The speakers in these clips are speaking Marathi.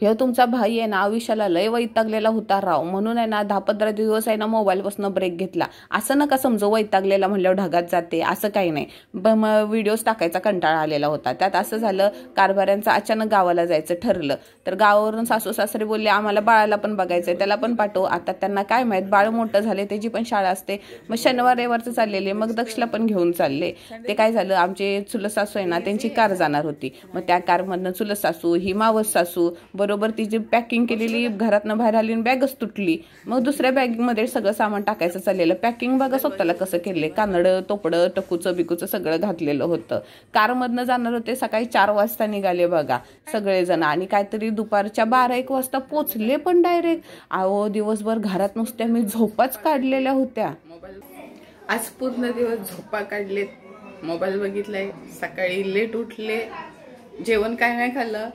हे तुमचा भाई आहे ना आयुष्याला लय वैतागलेला होता राव, म्हणून आहे ना 10-15 दिवस आहे ना मोबाईलपासून ब्रेक घेतला. असं नका समजू वैतागलेला म्हणल्यावर ढगात जाते, असं काही नाही. व्हिडिओज टाकायचा कंटाळा आलेला होता. त्यात असं झालं, कारभाऱ्यांचं अचानक गावाला जायचं ठरलं. तर गावावरून सासू सासरे बोलले आम्हाला बाळाला पण बघायचंय, त्याला पण पाठव. आता त्यांना काय माहित, बाळ मोठं झाले, त्याची पण शाळा असते. मग शनिवार रविवारचं चाललेले, मग दक्षला पण घेऊन चालले. ते काय झालं, आमचे चुलत सासू आहे ना त्यांची कार जाणार होती. मग त्या कारमधनं चुलत सासू ही मावस सासू बरोबर तिची पॅकिंग केलेली घरातनं बाहेर आली आणि बॅगच तुटली. मग दुसऱ्या बॅगमध्ये सगळं सामान टाकायचं चाललेलं. पॅकिंग बघा स्वतःला कसं केले, कानडं तोपडं टकूचं बिकूचं सगळं घातलेलं होतं. कारमधनं जाणार होते, सकाळी 4 वाजता निघाले बघा सगळेजण, आणि काहीतरी दुपारच्या 12-1 वाजता पोचले पण डायरेक्ट. अहो दिवसभर घरात नुसत्या मी झोपाच काढलेल्या होत्या. आज पूर्ण दिवस झोपा काढलेत, मोबाईल बघितलाय, सकाळी लेट उठले. जेवण काय नाही खाल्लं,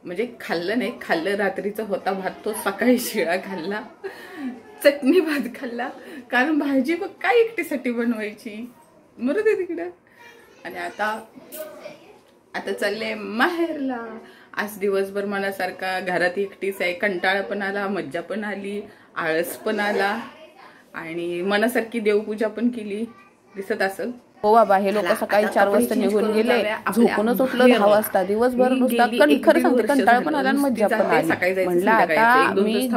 म्हणजे खाल्लं नाही, खाल्लं रात्रीचा होता भात, तो सकाळी शिळा खाल्ला. चटणी भात खाल्ला, कारण भाजी बघ काय एकटीसाठी बनवायची, मरू दे तिकडं. आणि आता चालले माहेरला. आज दिवसभर मनासारखा घरात एकटीच आहे, कंटाळा पण आला, मज्जा पण आली, आळस पण आला, आणि मनासारखी देवपूजा पण केली. दिसत असेल हो बाबा, हे लोक सकाळी 4 वाजता निघून गेले, झोपूनच उठलं 10 वाजता. दिवसभर नुसता खरं सांगते कंटाळा पण आला आणि मज्जा पण आली. म्हणलं आता मी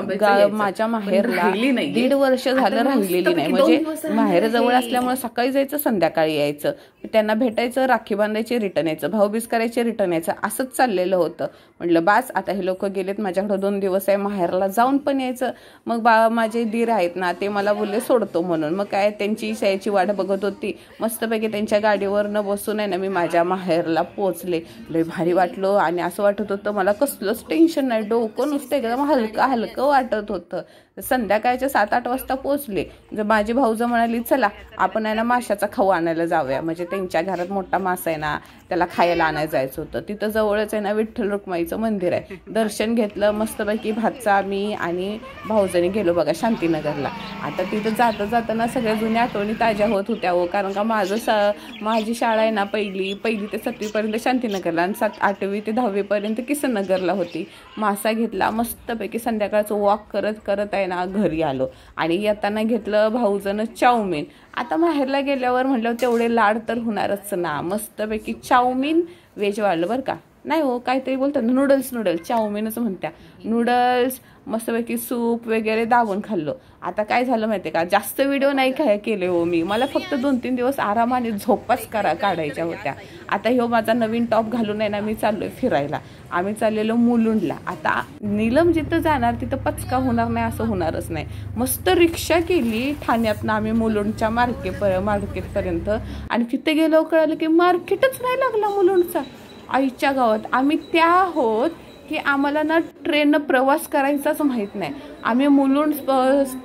माझ्या माहेरला 1.5 वर्ष झालं राहिलेली नाही, म्हणजे माहेर जवळ असल्यामुळे सकाळी जायचं संध्याकाळी यायचं, त्यांना भेटायचं, राखी बांधायची, रिटर्न यायचं, भाऊबीज करायचे, रिटर्न यायचं, असंच चाललेलं होतं. म्हटलं बास आता हे लोक गेलेत, माझ्याकडे 2 दिवस आहे, माहेरला जाऊन पण यायचं. मग माझे दीर आहेत ना ते मला बोलले सोडतो म्हणून. मग काय त्यांची शाळेची वाट बघत होती, मस्तपैकी त्यांच्या गाडीवर न बसून आहे ना मी माझ्या माहेरला पोहोचले. लय भारी वाटलं, आणि असं वाटत होतं मला कसलंच टेन्शन नाही, डोकं नुसतं एकदम हलकं हलकं वाटत होतं. संध्याकाळच्या 7-8 वाजता पोहोचले. माझी भाऊजं म्हणाली चला आपण आहे ना माशाचा खाऊ आणायला जाऊया, म्हणजे त्यांच्या घरात मोठा मासा आहे ना त्याला खायला आणायला जायचं होतं. तिथं जवळच आहे ना विठ्ठल रुक्माईचं मंदिर आहे, दर्शन घेतलं मस्तपैकी. भातचा मी आणि भाऊजणी गेलो बघा शांतीनगरला. आता तिथं जाताना सगळ्या जुन्या आठवणी ताज्या होत होत्या हो, कारण का माझी शाळा आहे ना पहिली ते 7वी पर्यंत शांतीनगरला, आणि 8वी ते 10वी पर्यंत किसननगरला होती. मासा घेतला मस्तपैकी, संध्याकाळचं वॉक करत आहे ना घरी आलो. आणि येताना घेतलं भाऊजनं चाऊमीन. आता माहेरला गेल्यावर म्हटलं तेवढे लाड तर होणारच ना, मस्तपैकी चाऊमीन व्हेज वाढलं बरं का, नाही हो काहीतरी बोलतात नूडल्स चाऊमीनच म्हणत्या, नूडल्स मस्तपैकी सूप वगैरे दाबून खाल्लो. आता काय झालं माहिती आहे का, जास्त व्हिडिओ नाही काय केले हो मी, मला फक्त 2-3 दिवस आरामाने झोपाच काढायच्या होत्या. आता ह्यो माझा नवीन टॉप घालून आहे ना मी चाललोय फिरायला. आम्ही चाललेलो मुलुंडला. आता नीलम जिथं जाणार तिथं पचका होणार नाही असं होणारच नाही. मस्त रिक्षा केली ठाण्यातनं आम्ही मुलुंडच्या मार्केटपर्यंत, आणि तिथे गेलो कळलं की मार्केटच नाही लागला मुलुंडचा. आईच्या गावात आम्ही त्या आहोत की आम्हाला ना ट्रेननं प्रवास करायचाच माहीत नाही. आम्ही मुलुंड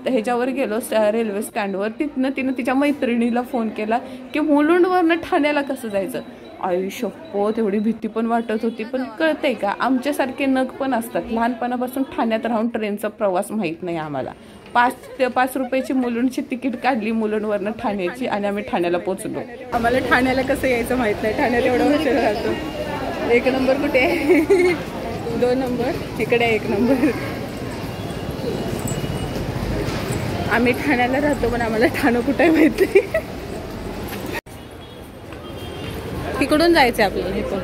ह्याच्यावर गेलो रेल्वे स्टँडवर, तिनं तिच्या मैत्रिणीला फोन केला की मुलुंडवरनं ठाण्याला कसं जायचं. आई शप्पथ, एवढी भीती पण वाटत होती. पण कळतंय का, आमच्यासारखे नग पण असतात, लहानपणापासून ठाण्यात राहून ट्रेनचा प्रवास माहीत नाही आम्हाला. 5 रुपयाची मुलुंडची तिकीट काढली मुलुंडवरनं ठाण्याची, आणि आम्ही ठाण्याला पोहोचलो. आम्हाला ठाण्याला कसं यायचं माहित नाही, ठाण्यात एवढं वर्ष राहतो. 1 नंबर कुठे आहे? 2 नंबर इकडे, 1 नंबर. आम्ही ठाण्याला राहतो पण आम्हाला ठाणं कुठे आहे माहित नाही. तिकडून जायचं आपल्याला, हे पण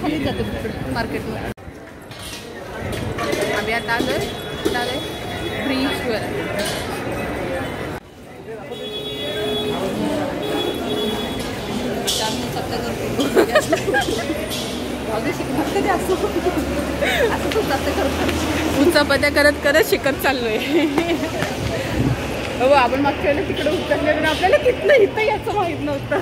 खाली जातो मार्केटमध्ये. आम्ही आता आलोय ब्रिजवर. उंचापत्या करत शिकत चाललोय. हो आपण मागच्या वेळेला तिकडे उतरलेलो, आपल्याला तिथलं इथं याचं माहित नव्हतं.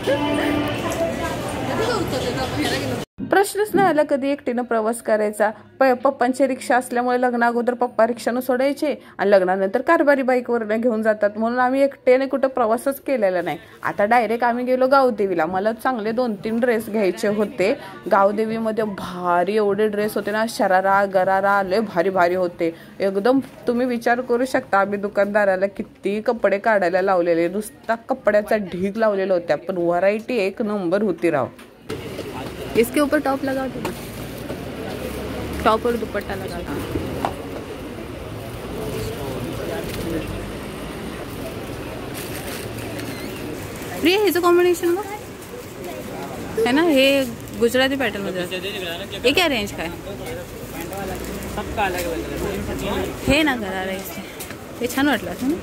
प्रश्नच नाही आला कधी एकटीनं प्रवास करायचा. पप्पांची रिक्षा असल्यामुळे लग्ना अगोदर पप्पा रिक्षानं सोडायचे, आणि लग्नानंतर कारभारी बाईकवरनं घेऊन जातात, म्हणून आम्ही एकट्याने कुठं प्रवासच केलेला नाही. आता डायरेक्ट आम्ही गेलो गावदेवीला. मला चांगले 2-3 ड्रेस घ्यायचे होते. गावदेवीमध्ये भारी एवढे ड्रेस होते ना, शरारा गरारा लय भारी होते एकदम. तुम्ही विचार करू शकता आम्ही दुकानदाराला किती कपडे काढायला लावलेले, नुसता कपड्याचा ढीग लावलेला होत्या, पण व्हरायटी 1 नंबर होती राव. इसके ऊपर टॉप लगा दो. टॉपवर दुपट्टा लगाला. प्रिय ह्याचं कॉम्बिनेशन बघ है ना, हे गुजराती पॅटर्न मध्ये. हे काय रेंज काय हे ना घराला हे छान वाटलं ना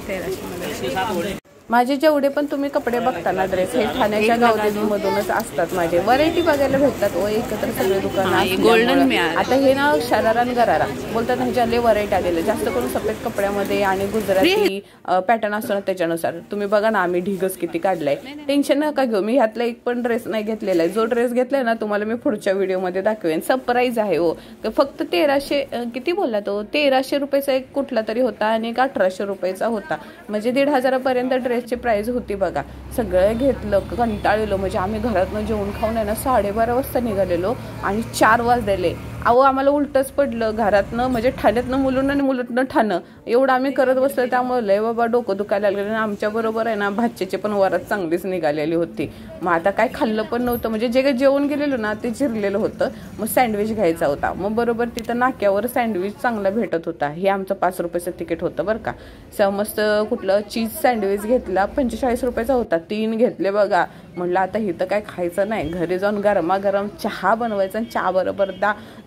1300. माझे जेवढे पण तुम्ही कपडे बघता ना ड्रेस हे ठाण्याच्या गावदेवीमधूनच असतात. माझे व्हरायटी बघायला भेटतात व एकत्र सगळे दुकान गोल्डन. आता हे ना शरारा आणि गरारा बोलतात, ह्याच्याले व्हरायटी आलेले जास्त करून सफेद कपड्यामध्ये आणि गुजराती पॅटर्न असतो ना त्याच्यानुसार. तुम्ही बघा ना आम्ही ढिगच किती काढलाय. टेन्शन नका घेऊ, मी ह्यातला एक पण ड्रेस नाही घेतलेला आहे. जो ड्रेस घेतलाय ना तुम्हाला मी पुढच्या व्हिडिओमध्ये दाखवेन. सरप्राईज आहे हो. फक्त 1300 किती बोलला तो 1300 रुपयाचा एक कुठला तरी होता आणि एक 1800 रुपयाचा होता. म्हणजे 1500 पर्यंत ड्रेसची प्राइस होती बघा. सगळं घेतलं, कंटाळलेलो. म्हणजे आम्ही घरातनं जेवण खाऊन आहे ना 12:30 वाजता निघालेलो आणि 4 वाजलेले. अहो आम्हाला उलटच पडलं घरातनं, म्हणजे ठाण्यातनं मुलुंड आणि मुलुंडनं ठाणं एवढं आम्ही करत बसलो. त्यामुळे लय बाबा डोकं दुखायला लागलं. आमच्या बरोबर आहे ना भाच्याची पण वरात चांगलीच निघालेली होती. मग आता काय खाल्लं पण नव्हतं, म्हणजे जे काही जेवण गेलेलो ना ते चिरलेलं होतं. मग सँडविच घ्यायचा होता. मग बरोबर तिथं नाक्यावर सँडविच चांगला भेटत होता. हे आमचं 5 रुपयाचं तिकीट होतं बरं का. मस्त कुठलं चीज सँडविच घेतला 45 रुपयाचा होता. 3 घेतले बघा. म्हणलं आता इथं काय खायचं नाही, घरी जाऊन गरमागरम चहा बनवायचा आणि चहा बरोबर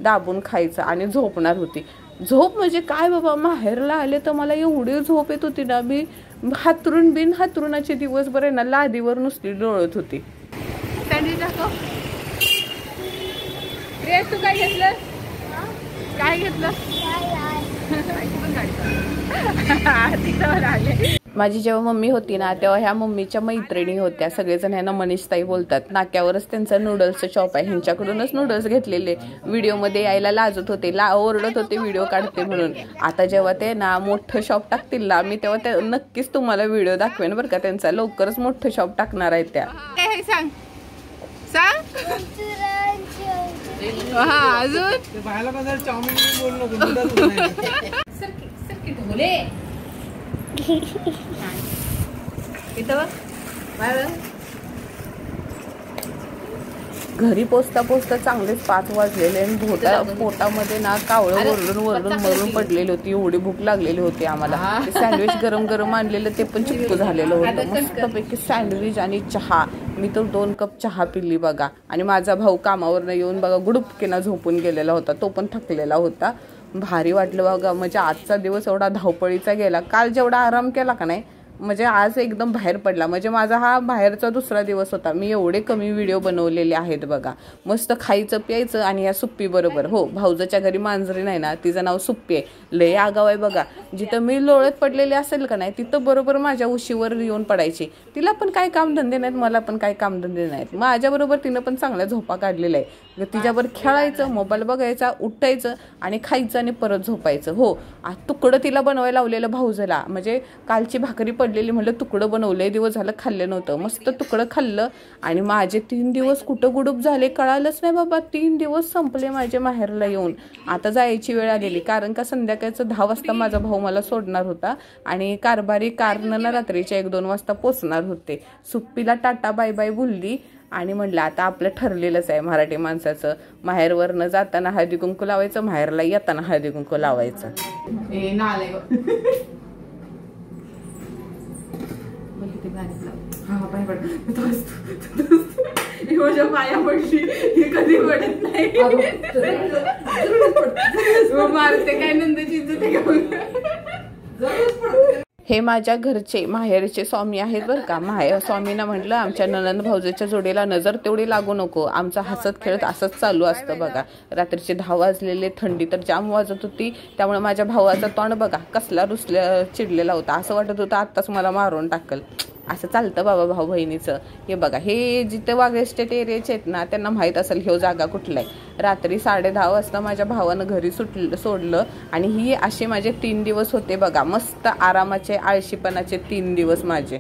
दाबून खायचं आणि झोपणार होती. झोप म्हणजे काय बाबा, माहेरला आले तर मला एवढी झोप येत होती ना, मी हातरून बिन हातरुणाचे दिवसभर आहे ना लादीवर नुसती लोळत होती. तू काय घेतलं, काय घेतलं माझी जेव्हा मम्मी होती ना तेव्हा ह्या मम्मीच्या मैत्रिणी होत्या. सगळेजण ह्यांना मनीषताई बोलतात. नाक्यावरच त्यांचं नूडल्सचं शॉप आहे. ह्यांच्याकडूनच नूडल्स घेतलेले. व्हिडिओमध्ये यायला लाजत होते, ओरडत होते व्हिडिओ काढते म्हणून. आता जेव्हा ते ना मोठं शॉप टाकतील ना मी तेव्हा ते नक्कीच तुम्हाला व्हिडिओ दाखवेन बरं का त्यांचा. लवकरच मोठं शॉप टाकणार आहेत त्या. सांग हा अजून घरी पोचता चांगलेच 5 वाजलेले आणि पोटामध्ये ना कावळं वरडून मरून पडलेली होती. एवढी भूक लागलेली होती आम्हाला. सँडविच गरम आणलेलं ते पण चिपकू झालेलं होतं. मस्तपैकी सँडविच आणि चहा. मी तर 2 कप चहा पिली बघा. आणि माझा भाऊ कामावरनं येऊन बघा गुडुपकेना झोपून गेलेला होता. तो पण थकलेला होता. भारी वाटलं बघा. म्हणजे आजचा दिवस एवढा धावपळीचा गेला. काल जेवढा आराम केला का नाही, म्हणजे आज एकदम बाहेर पडला. म्हणजे माझा हा बाहेरचा दुसरा दिवस होता. मी एवढे कमी व्हिडिओ बनवलेले आहेत बघा. मस्त खायचं प्यायचं आणि या सुप्पी बरोबर. हो भाऊजाच्या घरी मांजरी नाही ना, तिचं नाव सुप्पी आहे. लय आगाव आहे बघा. जिथं मी लोळत पडलेले असेल का नाही तिथं बरोबर माझ्या उशीवर येऊन पडायची. तिला पण काय कामधंदे नाहीत, मला पण काय कामधंदे नाहीत. माझ्याबरोबर तिनं पण चांगल्या झोपा काढलेल्या आहे. तिच्यावर खेळायचं, मोबाईल बघायचा, उठायचं आणि खायचं आणि परत झोपायचं. हो तुकडं तिला बनवायला लावलेलं भाऊजाला. म्हणजे कालची भाकरी पडलेली म्हणलं तुकडं बनवलंय, दिवस झालं खाल्लं नव्हतं. मस्त तुकडं खाल्लं आणि माझे 3 दिवस कुठं गुडूप झाले कळालंच नाही बाबा. 3 दिवस संपले माझ्या माहेरला येऊन. आता जायची वेळ आलेली, कारण का संध्याकाळचं 10 वाजता माझा भाऊ मला सोडणार होता आणि कारभारी कारनं रात्रीच्या 1-2 वाजता पोचणार होते. सुप्पीला टाटा बाय बाय बोलली आणि म्हणलं आता आपलं ठरलेलंच आहे मराठी माणसाचं. माहेरवरनं जाताना हळदी कुंकू लावायचं, माहेरला येताना हळदी कुंकू लावायचं. माझ्या पाया पडली कधी पडत नाही. मारते काय नंदाची इज्जत हे माझ्या घरचे माहेरचे स्वामी आहेत बरं का. स्वामींना म्हटलं आमच्या ननंद भाऊजेच्या जोडीला नजर तेवढी लागू नको. आमचं हसत खेळत असंच चालू असतं बघा. रात्रीचे 10 वाजलेले, थंडी तर जाम वाजत होती. त्यामुळे माझ्या भावाचा तोंड बघा कसला चिडलेला होता. असं वाटत होतं आत्ताच मला मारून टाकल. असं चालतं बाबा भाऊ बहिणीचं. हे बघा हे जिथे वाघ एस्टेट एरियाचे आहेत ना त्यांना माहीत असेल ह्यो जागा कुठला आहे. रात्री 10:30 वाजता माझ्या भावानं घरी सोडलं आणि ही असे माझे 3 दिवस होते बघा. मस्त आरामाचे आळशीपणाचे 3 दिवस माझे.